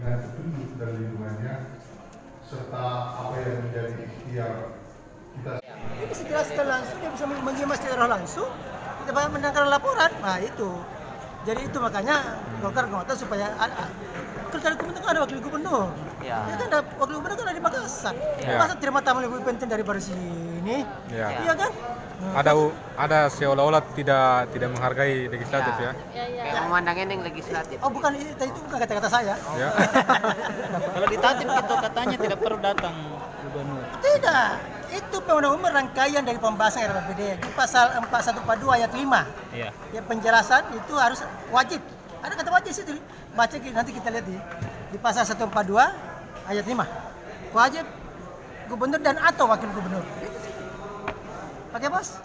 dengan petunjuk dan lindungannya, serta apa yang menjadi ikhtiar kita. Dia bisa jelaskan langsung, dia bisa menyimak secara langsung, kita bahkan mendengar laporan, nah itu. Jadi itu makanya Golkar ngotot supaya kerja gubernur kan ada wakil gubernur. Ya kan ada wakil gubernur kan ada di Makassar. Masa terima tamu lebih penting daripada sini? Iya kan? Ada seolah-olah tidak menghargai legislatif ya. Kayak memandangnya yang legislatif. Oh bukan, itu bukan kata-kata saya. Ya. Kalau di Tatip itu katanya tidak perlu datang gubernur. Tidak, itu undang-undang rangkaian dari pembahasan RPPD di pasal 4142 ayat 5. Iya. Ya penjelasan itu harus wajib. Ada kata wajib situ. Baca nanti kita lihat di pasal 142 ayat 5. Wajib gubernur dan atau wakil gubernur. Oke, Bos?